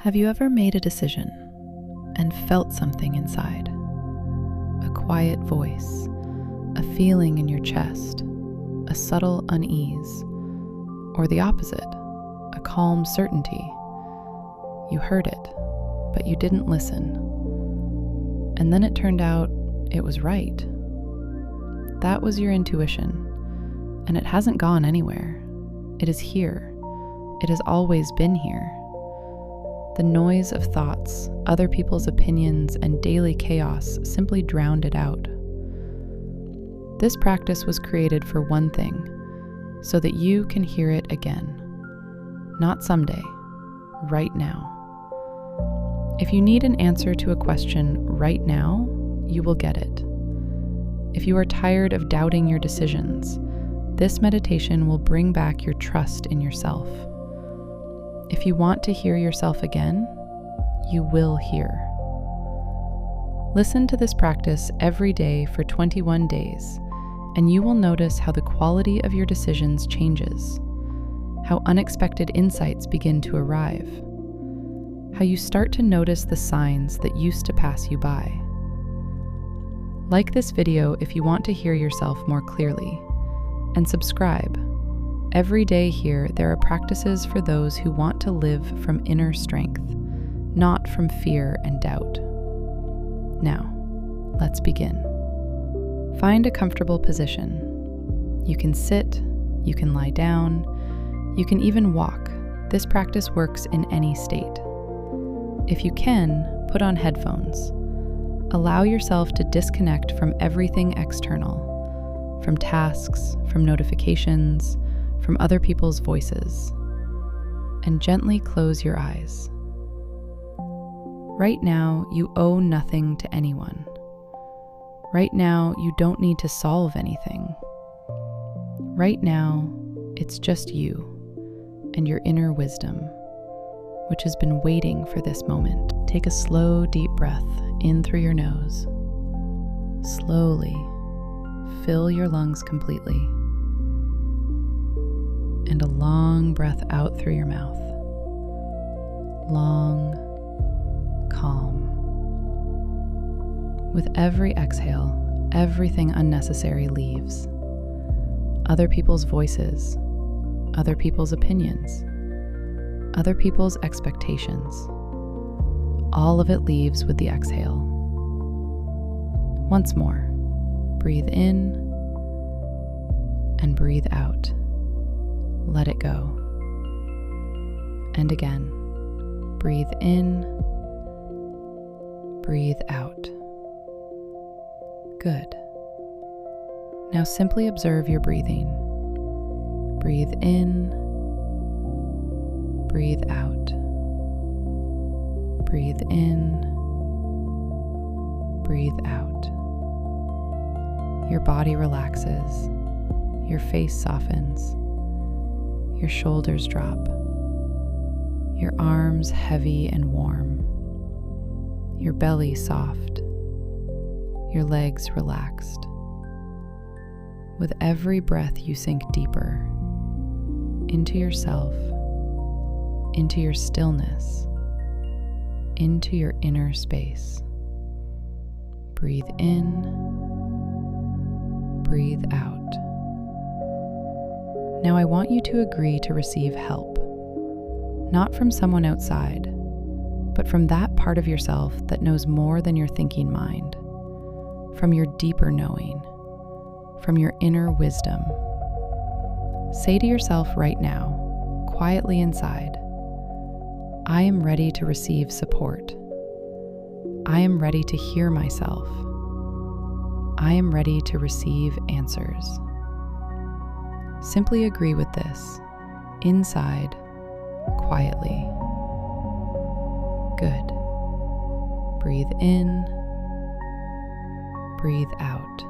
Have you ever made a decision and felt something inside? A quiet voice, a feeling in your chest, a subtle unease, or the opposite, a calm certainty. You heard it, but you didn't listen. And then it turned out it was right. That was your intuition, and it hasn't gone anywhere. It is here. It has always been here. The noise of thoughts, other people's opinions, and daily chaos simply drowned it out. This practice was created for one thing, so that you can hear it again. Not someday, right now. If you need an answer to a question right now, you will get it. If you are tired of doubting your decisions, this meditation will bring back your trust in yourself. If you want to hear yourself again, you will hear. Listen to this practice every day for 21 days, and you will notice how the quality of your decisions changes, how unexpected insights begin to arrive, how you start to notice the signs that used to pass you by. Like this video if you want to hear yourself more clearly, and subscribe. Every day here, there are practices for those who want to live from inner strength, not from fear and doubt. Now, let's begin. Find a comfortable position. You can sit, you can lie down, you can even walk. This practice works in any state. If you can, put on headphones. Allow yourself to disconnect from everything external, from tasks, from notifications, from other people's voices, and gently close your eyes. Right now, you owe nothing to anyone. Right now, you don't need to solve anything. Right now, it's just you and your inner wisdom, which has been waiting for this moment. Take a slow, deep breath in through your nose. Slowly fill your lungs completely, and a long breath out through your mouth. Long, calm. With every exhale, everything unnecessary leaves. Other people's voices, other people's opinions, other people's expectations. All of it leaves with the exhale. Once more, breathe in and breathe out. Let it go. And again, breathe in, breathe out. Good. Now simply observe your breathing. Breathe in, breathe out. Breathe in, breathe out. Your body relaxes, your face softens, your shoulders drop, your arms heavy and warm, your belly soft, your legs relaxed. With every breath you sink deeper into yourself, into your stillness, into your inner space. Breathe in, breathe out. Now I want you to agree to receive help, not from someone outside, but from that part of yourself that knows more than your thinking mind, from your deeper knowing, from your inner wisdom. Say to yourself right now, quietly inside, I am ready to receive support. I am ready to hear myself. I am ready to receive answers. Simply agree with this, inside, quietly. Good. Breathe in, breathe out.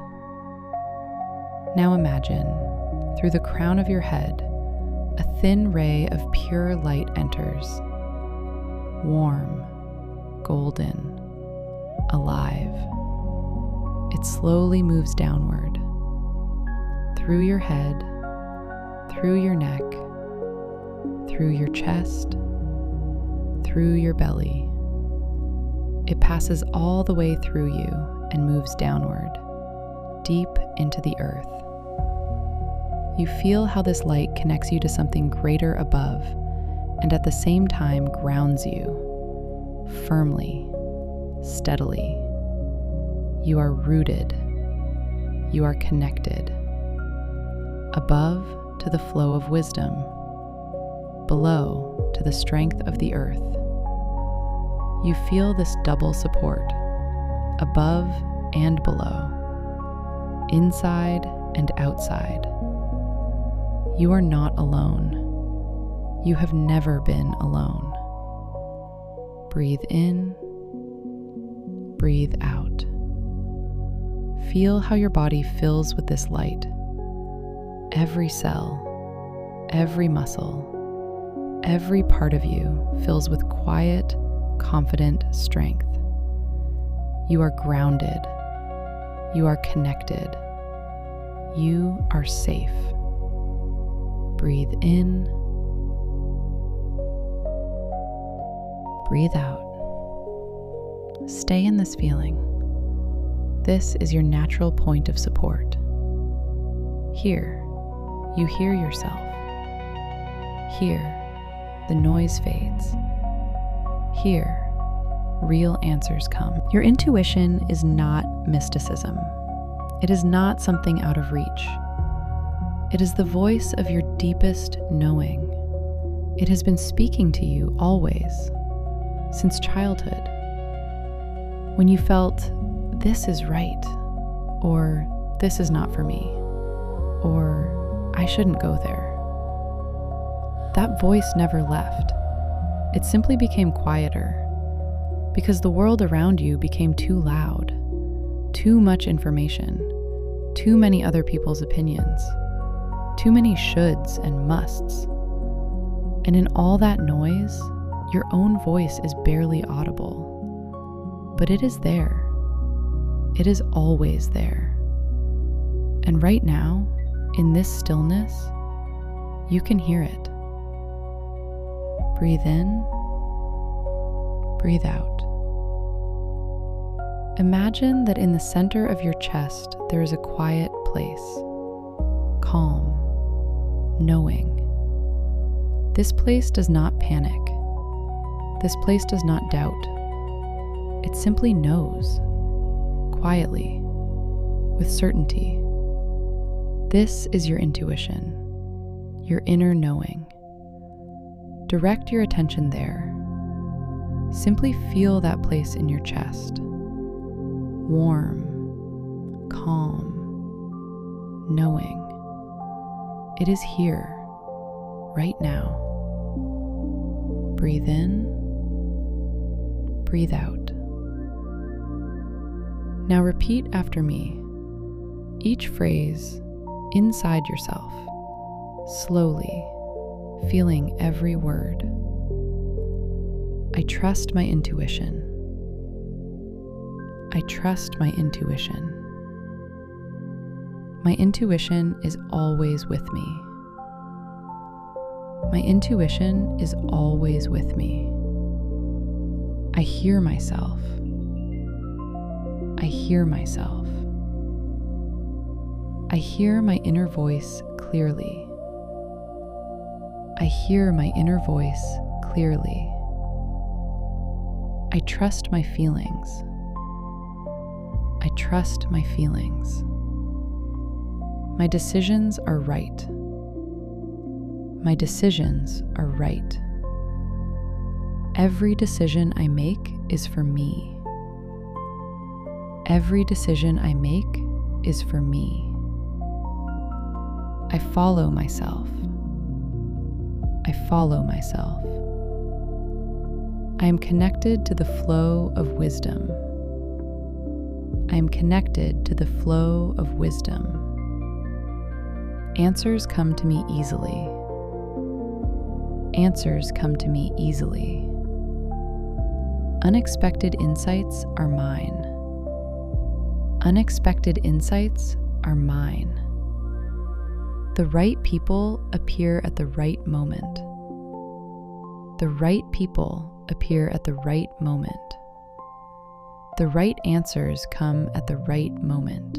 Now imagine, through the crown of your head, a thin ray of pure light enters. Warm, golden, alive. It slowly moves downward, through your head, through your neck, through your chest, through your belly. It passes all the way through you and moves downward, deep into the earth. You feel how this light connects you to something greater above and at the same time grounds you firmly, steadily. You are rooted. You are connected. Above to the flow of wisdom, below to the strength of the earth. You feel this double support, above and below, inside and outside. You are not alone. You have never been alone. Breathe in, breathe out. Feel how your body fills with this light. Every cell, every muscle, every part of you fills with quiet, confident strength. You are grounded. You are connected. You are safe. Breathe in. Breathe out. Stay in this feeling. This is your natural point of support. Here, you hear yourself. Here, the noise fades. Here, real answers come. Your intuition is not mysticism. It is not something out of reach. It is the voice of your deepest knowing. It has been speaking to you always, since childhood. When you felt, this is right, or this is not for me, or I shouldn't go there. That voice never left. It simply became quieter, because the world around you became too loud, too much information, too many other people's opinions, too many shoulds and musts. And in all that noise, your own voice is barely audible, but it is there. It is always there. And right now, in this stillness, you can hear it. Breathe in, breathe out. Imagine that in the center of your chest there is a quiet place, calm, knowing. This place does not panic. This place does not doubt. It simply knows, quietly, with certainty. This is your intuition, your inner knowing. Direct your attention there. Simply feel that place in your chest. Warm, calm, knowing. It is here, right now. Breathe in, breathe out. Now repeat after me. Each phrase inside yourself, slowly, feeling every word. I trust my intuition. I trust my intuition. My intuition is always with me. My intuition is always with me. I hear myself. I hear myself. I hear my inner voice clearly. I hear my inner voice clearly. I trust my feelings. I trust my feelings. My decisions are right. My decisions are right. Every decision I make is for me. Every decision I make is for me. I follow myself. I follow myself. I am connected to the flow of wisdom. I am connected to the flow of wisdom. Answers come to me easily. Answers come to me easily. Unexpected insights are mine. Unexpected insights are mine. The right people appear at the right moment. The right people appear at the right moment. The right answers come at the right moment.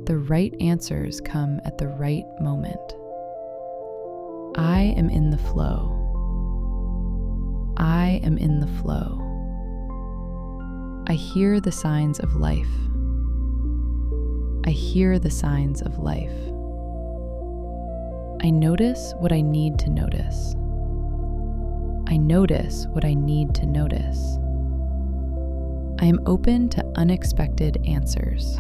The right answers come at the right moment. I am in the flow. I am in the flow. I hear the signs of life. I hear the signs of life. I notice what I need to notice. I notice what I need to notice. I am open to unexpected answers.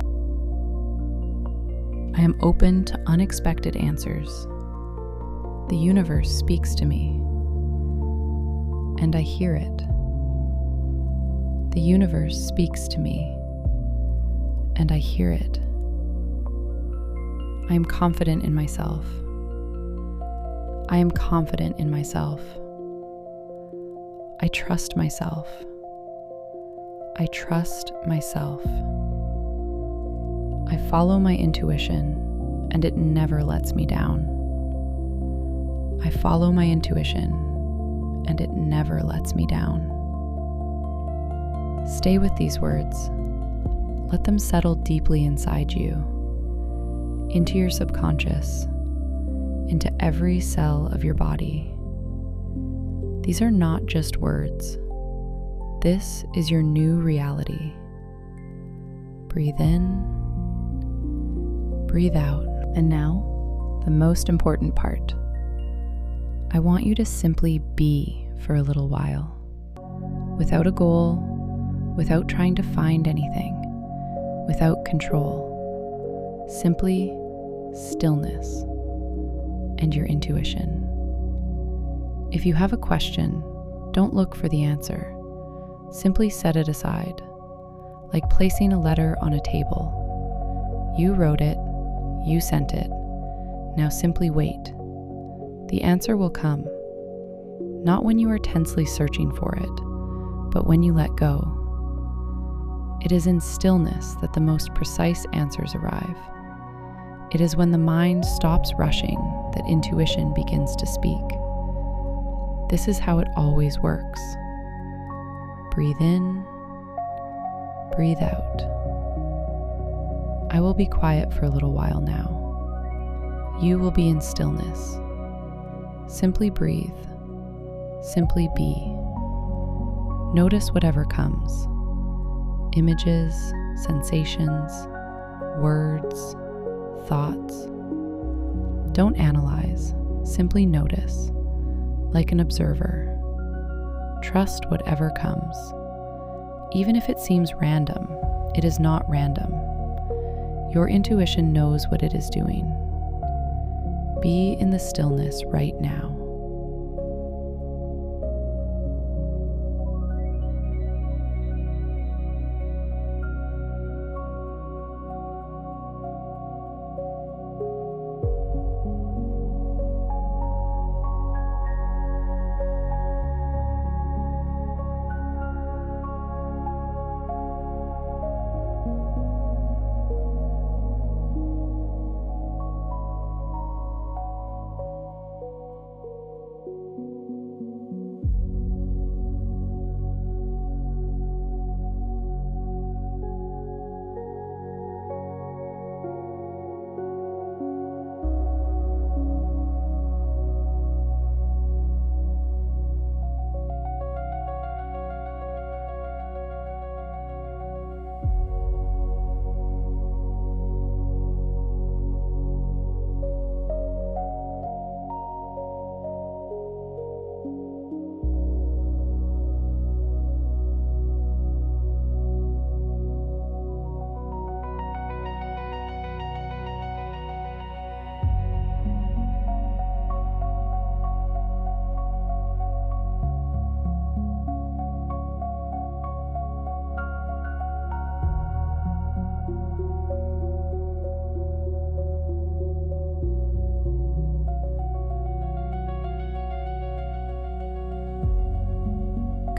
I am open to unexpected answers. The universe speaks to me, and I hear it. The universe speaks to me, and I hear it. I am confident in myself. I am confident in myself. I trust myself. I trust myself. I follow my intuition, and it never lets me down. I follow my intuition, and it never lets me down. Stay with these words. Let them settle deeply inside you, into your subconscious, into every cell of your body. These are not just words. This is your new reality. Breathe in, breathe out. And now, the most important part. I want you to simply be for a little while, without a goal, without trying to find anything, without control. Simply stillness and your intuition. If you have a question, don't look for the answer. Simply set it aside, like placing a letter on a table. You wrote it, you sent it. Now simply wait. The answer will come, not when you are tensely searching for it, but when you let go. It is in stillness that the most precise answers arrive. It is when the mind stops rushing that intuition begins to speak. This is how it always works. Breathe in, breathe out. I will be quiet for a little while now. You will be in stillness. Simply breathe. Simply be. Notice whatever comes. Images, sensations, words, thoughts. Don't analyze. Simply notice, like an observer. Trust whatever comes. Even if it seems random, it is not random. Your intuition knows what it is doing. Be in the stillness right now.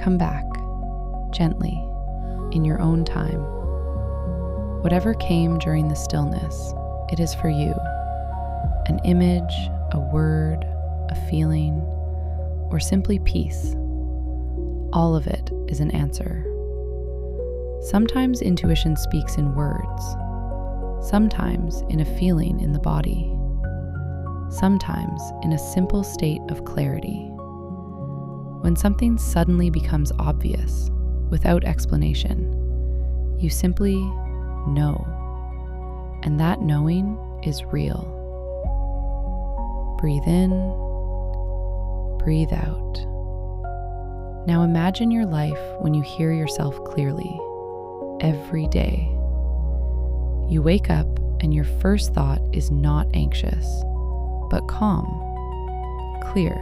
Come back, gently, in your own time. Whatever came during the stillness, it is for you. An image, a word, a feeling, or simply peace. All of it is an answer. Sometimes intuition speaks in words, sometimes in a feeling in the body, sometimes in a simple state of clarity. When something suddenly becomes obvious, without explanation, you simply know, and that knowing is real. Breathe in, breathe out. Now imagine your life when you hear yourself clearly, every day. You wake up and your first thought is not anxious, but calm, clear.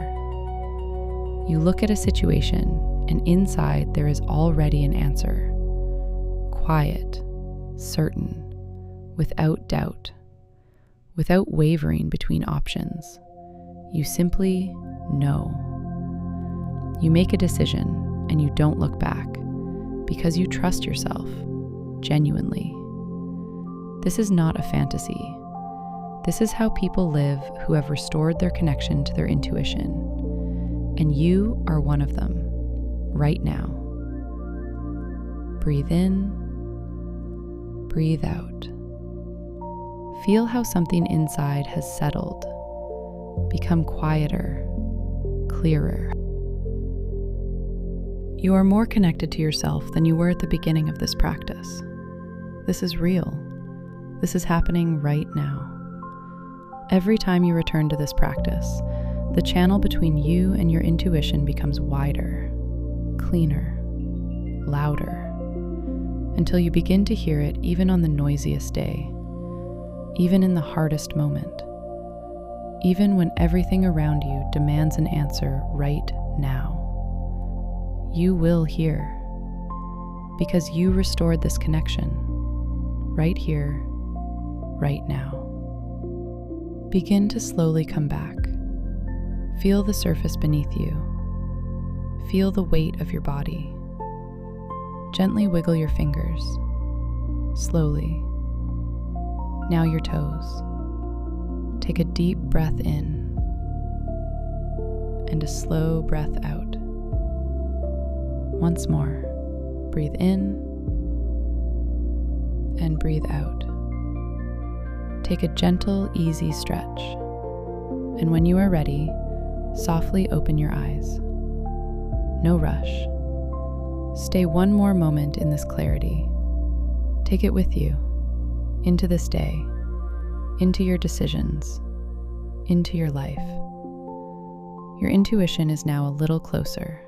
You look at a situation and inside there is already an answer. Quiet, certain, without doubt, without wavering between options. You simply know. You make a decision and you don't look back because you trust yourself, genuinely. This is not a fantasy. This is how people live who have restored their connection to their intuition. And you are one of them, right now. Breathe in, breathe out. Feel how something inside has settled, become quieter, clearer. You are more connected to yourself than you were at the beginning of this practice. This is real. This is happening right now. Every time you return to this practice, the channel between you and your intuition becomes wider, cleaner, louder, until you begin to hear it even on the noisiest day, even in the hardest moment, even when everything around you demands an answer right now. You will hear, because you restored this connection, right here, right now. Begin to slowly come back. Feel the surface beneath you. Feel the weight of your body. Gently wiggle your fingers, slowly. Now your toes. Take a deep breath in and a slow breath out. Once more, breathe in and breathe out. Take a gentle, easy stretch, and when you are ready, softly open your eyes. No rush. Stay one more moment in this clarity. Take it with you, into this day, into your decisions, into your life. Your intuition is now a little closer,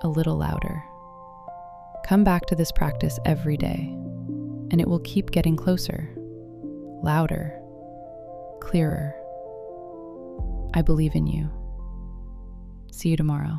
a little louder. Come back to this practice every day, and it will keep getting closer, louder, clearer. I believe in you. See you tomorrow.